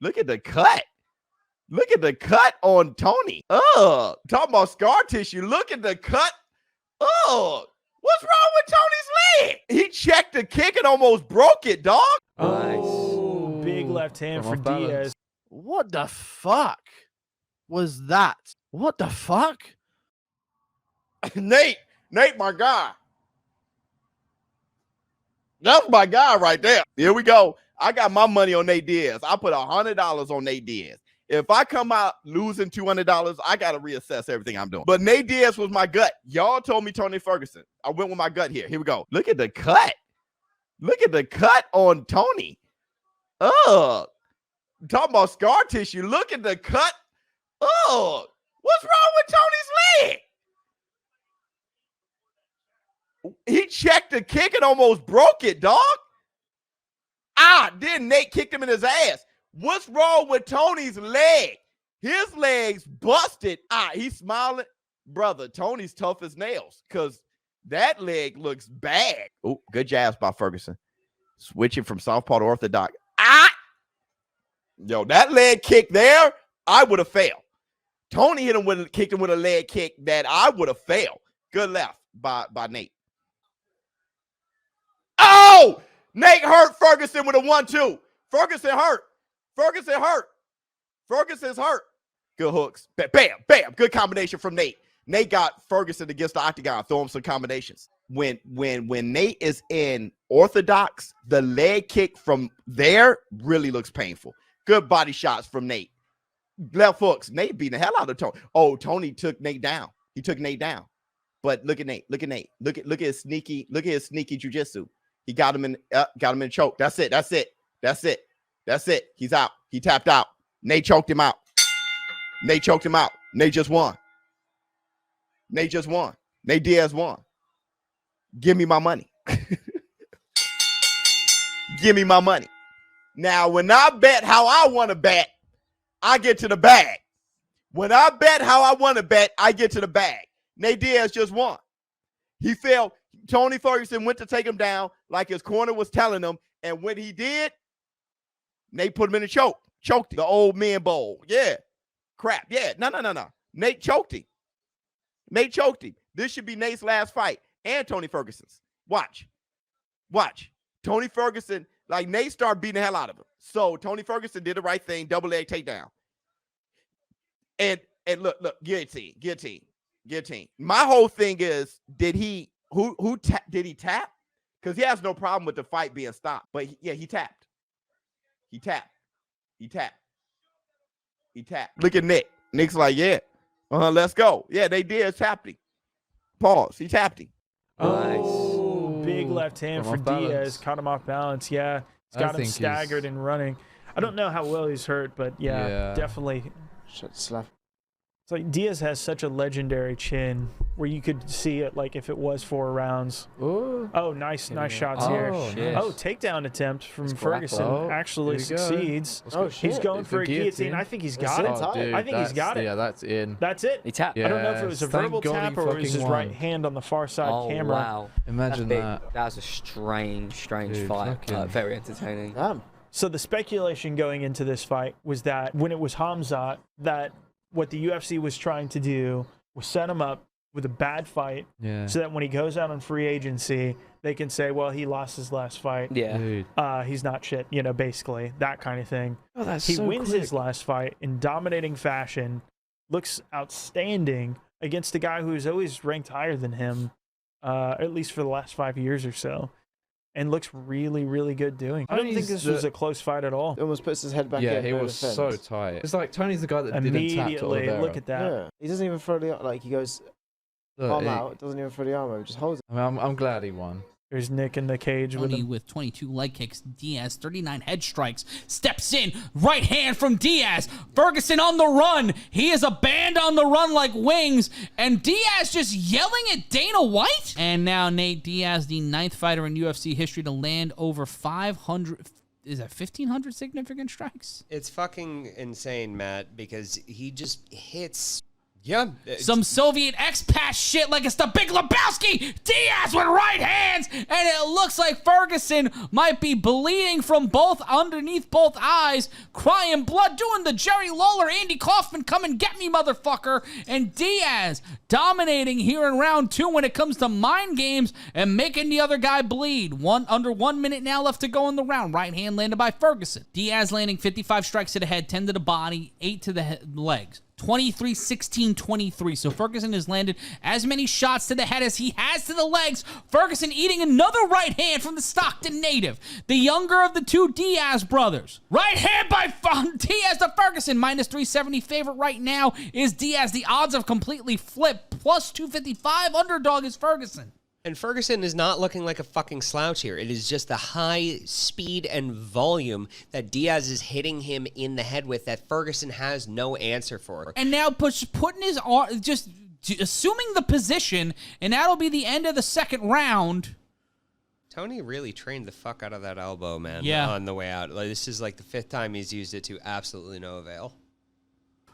Look at the cut. Look at the cut on Tony. Talking about scar tissue. Look at the cut. What's wrong with Tony's leg? He checked the kick and almost broke it, dog. Oh, big left hand for Diaz. What the fuck was that? What the fuck? Nate, my guy. That's my guy right there. Here we go. I got my money on Nate Diaz. I put $100 on Nate Diaz. If I come out losing $200, I got to reassess everything I'm doing. But Nate Diaz was my gut. Y'all told me Tony Ferguson. I went with my gut here. Here we go. Look at the cut. Look at the cut on Tony. Talking about scar tissue. Look at the cut. What's wrong with Tony's leg? He checked the kick and almost broke it, dog. Then Nate kicked him in his ass. What's wrong with Tony's leg? His leg's busted. He's smiling. Brother, Tony's tough as nails because that leg looks bad. Oh, good jabs by Ferguson. Switching from southpaw to orthodox. Yo, that leg kick there, I would have failed. Tony kicked him with a leg kick that I would have failed. Good left by Nate. Oh! Nate hurt Ferguson with a 1-2. Ferguson hurt. Ferguson's hurt. Good hooks. Bam, bam. Good combination from Nate. Nate got Ferguson against the octagon. Throw him some combinations. When Nate is in orthodox, the leg kick from there really looks painful. Good body shots from Nate. Left hooks. Nate beating the hell out of Tony. Oh, Tony took Nate down. He took Nate down. But look at Nate. Look at his sneaky jiu-jitsu. He got him in choke. That's it. He's out. He tapped out. Nate choked him out. Nate just won. Nate Diaz won. Give me my money. Give me my money. Now, when I bet how I want to bet, I get to the bag. When I bet how I want to bet, I get to the bag. Nate Diaz just won. He fell. Tony Ferguson went to take him down like his corner was telling him. And when he did, Nate put him in a choke. Choked him. The old man bowl. Yeah. Crap. Yeah. No. Nate choked him. This should be Nate's last fight and Tony Ferguson's. Watch. Tony Ferguson, like Nate started beating the hell out of him. So Tony Ferguson did the right thing. Double leg takedown. And look, guillotine. My whole thing is, did he tap? Because he has no problem with the fight being stopped. But he tapped. He tapped. Look at Nick. Nick's like, yeah, let's go. Yeah, they did. Tapped him. Pause. He tapped him. Oh, big left hand for Diaz. Caught him off balance. Yeah, it's got him staggered and running. I don't know how well he's hurt, but yeah. Definitely. Slap. It's like Diaz has such a legendary chin where you could see it like if it was 4 rounds. Ooh. Oh, nice shots here. Shit. Oh, takedown attempt from Ferguson actually succeeds. Oh, shit. He's going for a guillotine. I think he's got it. Dude, I think he's got it. Yeah, that's in. That's it. He tapped. I don't know if it was a verbal tap or it was his right hand on the far side camera. Wow. Imagine that. That was a strange Dude, fight. Very entertaining. Damn. So the speculation going into this fight was that when it was Hamzat, that what the UFC was trying to do was set him up with a bad fight so that when he goes out on free agency, they can say, well, he lost his last fight. Yeah. Dude. He's not shit, basically, that kind of thing. Oh, that's he so wins quick. his last fight in dominating fashion, looks outstanding against a guy who's always ranked higher than him, at least for the last 5 years or so. And looks really, really good doing. I don't think this was a close fight at all. He almost puts his head back in. Yeah, he was so tight. It's like Tony's the guy that didn't tap to Immediately, Oliveira. look at that. Yeah. He doesn't even throw the, like, he goes arm out, doesn't even throw the arm over, just holds it. I mean, I'm glad he won. There's Nick in the cage with Tony him. with 22 leg kicks. Diaz, 39 head strikes. Steps in. Right hand from Diaz. Ferguson on the run. He is a band on the run like wings. And Diaz just yelling at Dana White. And now Nate Diaz, the 9th fighter in UFC history to land over 500... Is that 1,500 significant strikes? It's fucking insane, Matt, because he just hits Yeah. Some Soviet expat shit like it's the Big Lebowski. Diaz with right hands, and it looks like Ferguson might be bleeding from underneath both eyes, crying blood, doing the Jerry Lawler, Andy Kaufman, come and get me, motherfucker. And Diaz dominating here in round 2 when it comes to mind games and making the other guy bleed. Under 1 minute now left to go in the round. Right hand landed by Ferguson. Diaz landing 55 strikes to the head, 10 to the body, 8 to the legs. 23, 16, 23. So Ferguson has landed as many shots to the head as he has to the legs. Ferguson eating another right hand from the Stockton native, the younger of the 2 Diaz brothers. Right hand by Diaz to Ferguson. Minus 370 favorite right now is Diaz. The odds have completely flipped. Plus 255 underdog is Ferguson. And Ferguson is not looking like a fucking slouch here. It is just the high speed and volume that Diaz is hitting him in the head with that Ferguson has no answer for. And now putting his arm, just assuming the position, and that'll be the end of the second round. Tony really trained the fuck out of that elbow, man, yeah, on the way out. Like, this is like the 5th time he's used it to absolutely no avail.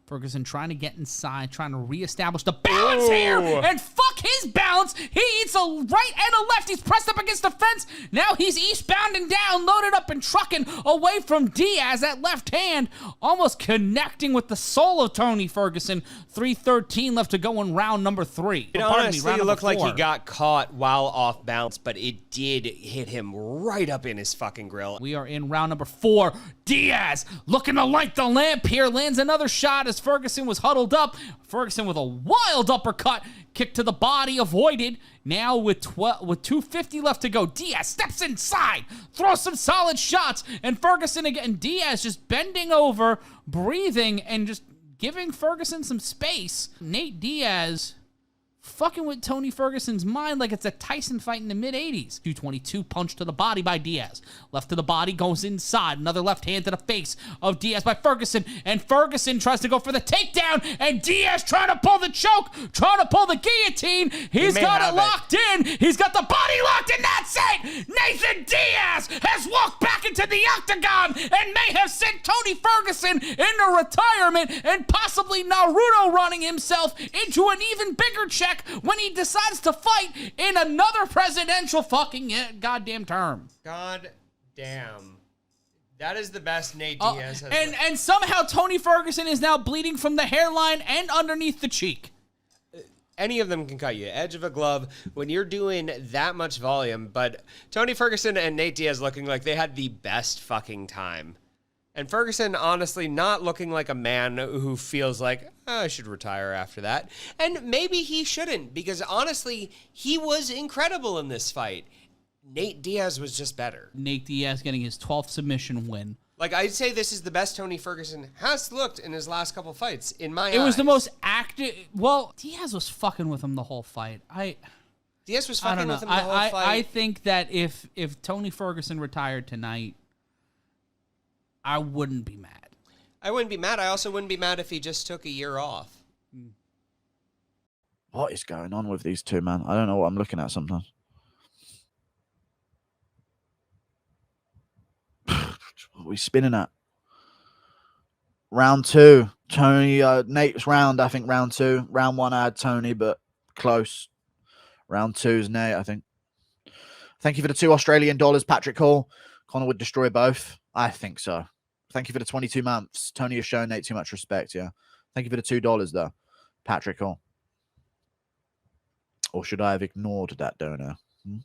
Ferguson trying to get inside, trying to reestablish the balance here, and fuck his balance. He eats a right and a left. He's pressed up against the fence. Now he's eastbound and down, loaded up and trucking away from Diaz. That left hand almost connecting with the soul of Tony Ferguson. 3:13 left to go in round number 3. It honestly looked like he got caught while off balance, but it did hit him right up in his fucking grill. We are in round number 4. Diaz looking to light the lamp here, lands another shot as Ferguson was huddled up. Ferguson with a wild uppercut, kick to the body, avoided. Now with 250 left to go, Diaz steps inside, throws some solid shots, and Ferguson again. Diaz just bending over, breathing, and just giving Ferguson some space. Nate Diaz fucking with Tony Ferguson's mind like it's a Tyson fight in the mid-80s. 222 punch to the body by Diaz. Left to the body, goes inside. Another left hand to the face of Diaz by Ferguson. And Ferguson tries to go for the takedown. And Diaz trying to pull the choke, trying to pull the guillotine. He's got it locked in. He's got the body locked in. That's it. Nathan Diaz has walked back into the octagon and may have sent Tony Ferguson into retirement and possibly Naruto running himself into an even bigger check when he decides to fight in another presidential fucking goddamn term. God damn. That is the best Nate Diaz has. And somehow Tony Ferguson is now bleeding from the hairline and underneath the cheek. Any of them can cut you. Edge of a glove when you're doing that much volume. But Tony Ferguson and Nate Diaz looking like they had the best fucking time. And Ferguson, honestly, not looking like a man who feels like, I should retire after that. And maybe he shouldn't, because honestly, he was incredible in this fight. Nate Diaz was just better. Nate Diaz getting his 12th submission win. Like, I'd say this is the best Tony Ferguson has looked in his last couple fights, in my eyes. It was the most active. Well, Diaz was fucking with him the whole fight. Diaz was fucking with him the whole fight. I think that if Tony Ferguson retired tonight, I wouldn't be mad. I wouldn't be mad. I also wouldn't be mad if he just took a year off. What is going on with these two, man? I don't know what I'm looking at sometimes. What are we spinning at? Round 2. Tony, Nate's round, I think round 2. Round 1 I had Tony, but close. Round 2 is Nate, I think. Thank you for the $2 Australian, Patrick Hall. Connor would destroy both. I think so. Thank you for the 22 months. Tony has shown Nate too much respect, yeah. Thank you for the $2, though. Patrick Hall. Or should I have ignored that donor? 1-1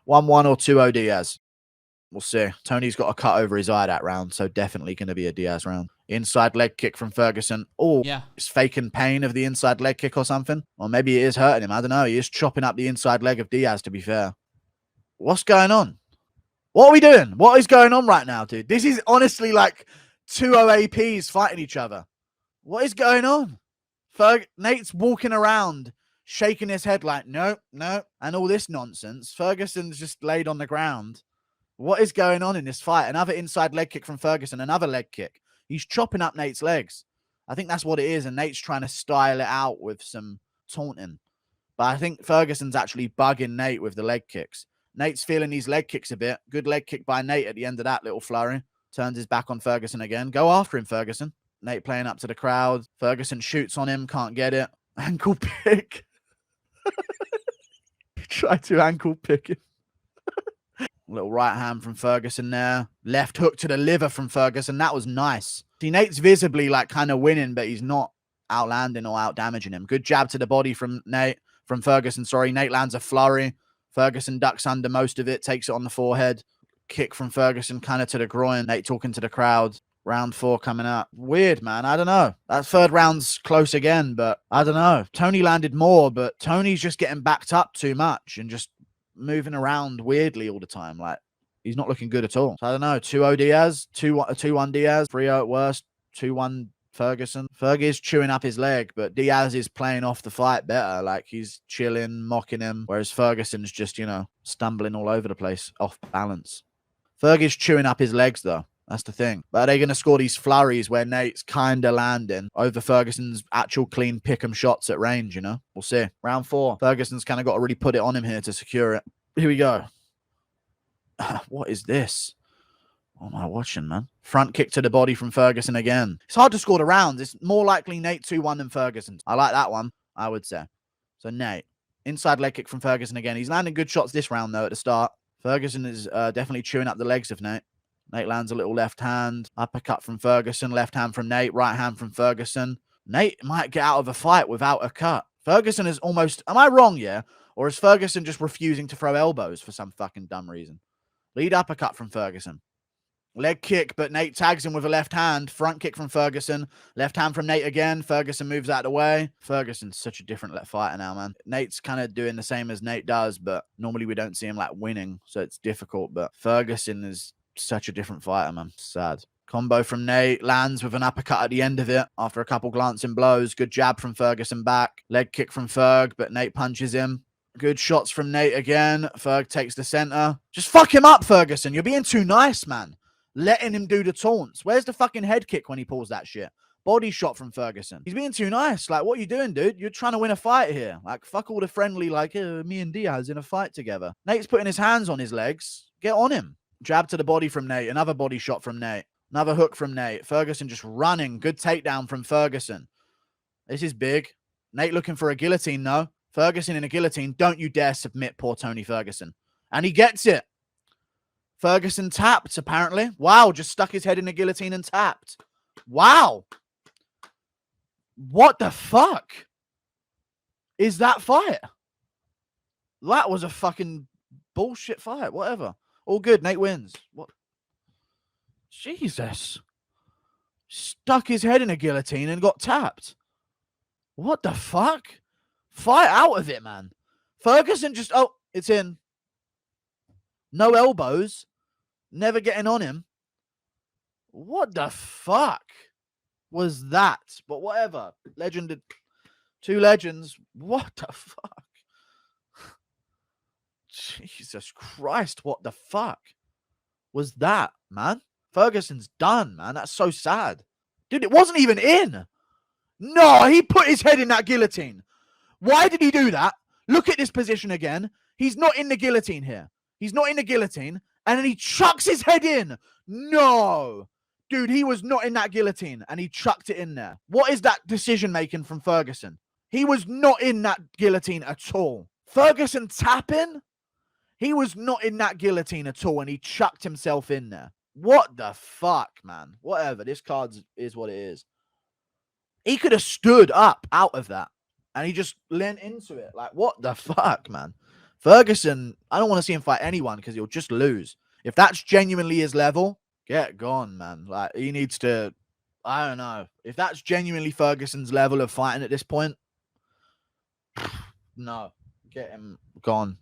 or 2-0 Diaz. We'll see. Tony's got a cut over his eye that round, so definitely going to be a Diaz round. Inside leg kick from Ferguson. Oh, yeah. He's faking pain of the inside leg kick or something. Or maybe it is hurting him. I don't know. He is chopping up the inside leg of Diaz, to be fair. What's going on? What are we doing? What is going on right now, dude? This is honestly like 2 OAPs fighting each other. What is going on? Nate's walking around, shaking his head like, no, no, and all this nonsense. Ferguson's just laid on the ground. What is going on in this fight? Another inside leg kick from Ferguson, another leg kick. He's chopping up Nate's legs. I think that's what it is, and Nate's trying to style it out with some taunting. But I think Ferguson's actually bugging Nate with the leg kicks. Nate's feeling these leg kicks a bit. Good leg kick by Nate at the end of that little flurry. Turns his back on Ferguson again. Go after him, Ferguson. Nate playing up to the crowd. Ferguson shoots on him, can't get it. Ankle pick. Try to ankle pick him. Little right hand from Ferguson there. Left hook to the liver from Ferguson. That was nice. See, Nate's visibly like kind of winning, but he's not outlanding or out damaging him. Good jab to the body from Ferguson. Sorry, Nate lands a flurry. Ferguson ducks under most of it, takes it on the forehead. Kick from Ferguson kind of to the groin. Nate talking to the crowd. Round 4 coming up. Weird, man. I don't know. That third round's close again, but I don't know. Tony landed more, but Tony's just getting backed up too much and just moving around weirdly all the time. Like, he's not looking good at all. So I don't know. 2-0 Diaz, 2-1 Diaz, 3-0 at worst, 2-1 Ferguson. Ferg is chewing up his leg, but Diaz is playing off the fight better. Like, he's chilling, mocking him, whereas Ferguson's just, you know, stumbling all over the place, off balance. Ferg is chewing up his legs, though. That's the thing. But are they going to score these flurries where Nate's kind of landing over Ferguson's actual clean pick-em shots at range, you know? We'll see. Round 4. Ferguson's kind of got to really put it on him here to secure it. Here we go. What is this? What am I watching, man? Front kick to the body from Ferguson again. It's hard to score the rounds. It's more likely Nate 2-1 than Ferguson. I like that one, I would say. So Nate. Inside leg kick from Ferguson again. He's landing good shots this round, though, at the start. Ferguson is definitely chewing up the legs of Nate. Nate lands a little left hand. Uppercut from Ferguson. Left hand from Nate. Right hand from Ferguson. Nate might get out of a fight without a cut. Ferguson is almost... Am I wrong, yeah? Or is Ferguson just refusing to throw elbows for some fucking dumb reason? Lead uppercut from Ferguson. Leg kick, but Nate tags him with a left hand. Front kick from Ferguson. Left hand from Nate again. Ferguson moves out of the way. Ferguson's such a different fighter now, man. Nate's kind of doing the same as Nate does, but normally we don't see him like winning, so it's difficult. But Ferguson is such a different fighter, man. Sad. Combo from Nate. Lands with an uppercut at the end of it after a couple glancing blows. Good jab from Ferguson back. Leg kick from Ferg, but Nate punches him. Good shots from Nate again. Ferg takes the center. Just fuck him up, Ferguson. You're being too nice, man. Letting him do the taunts. Where's the fucking head kick when he pulls that shit? Body shot from Ferguson. He's being too nice. Like, what are you doing, dude? You're trying to win a fight here. Like, fuck all the friendly, like, me and Diaz in a fight together. Nate's putting his hands on his legs. Get on him. Jab to the body from Nate. Another body shot from Nate. Another hook from Nate. Ferguson just running. Good takedown from Ferguson. This is big. Nate looking for a guillotine, though. Ferguson in a guillotine. Don't you dare submit poor Tony Ferguson. And he gets it. Ferguson tapped, apparently. Wow, just stuck his head in a guillotine and tapped. Wow. What the fuck is that fight? That was a fucking bullshit fight. Whatever. All good. Nate wins. What? Jesus. Stuck his head in a guillotine and got tapped. What the fuck? Fight out of it, man. Ferguson just... Oh, it's in. No elbows. Never getting on him. What the fuck was that? But whatever. Legend. Two legends. What the fuck? Jesus Christ. What the fuck was that, man? Ferguson's done, man. That's so sad. Dude, it wasn't even in. No, he put his head in that guillotine. Why did he do that? Look at this position again. He's not in the guillotine here. He's not in the guillotine. And then he chucks his head in. No. Dude, he was not in that guillotine. And he chucked it in there. What is that decision making from Ferguson? He was not in that guillotine at all. Ferguson tapping? He was not in that guillotine at all. And he chucked himself in there. What the fuck, man? Whatever. This card is what it is. He could have stood up out of that. And he just leaned into it. Like, what the fuck, man? Ferguson, I don't want to see him fight anyone because he'll just lose. If that's genuinely his level, get gone, man. Like, he needs to, I don't know. If that's genuinely Ferguson's level of fighting at this point, no. Get him gone.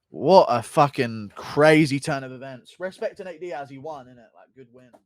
What a fucking crazy turn of events. Respect to Nate Diaz, he won, innit? Like, good win. But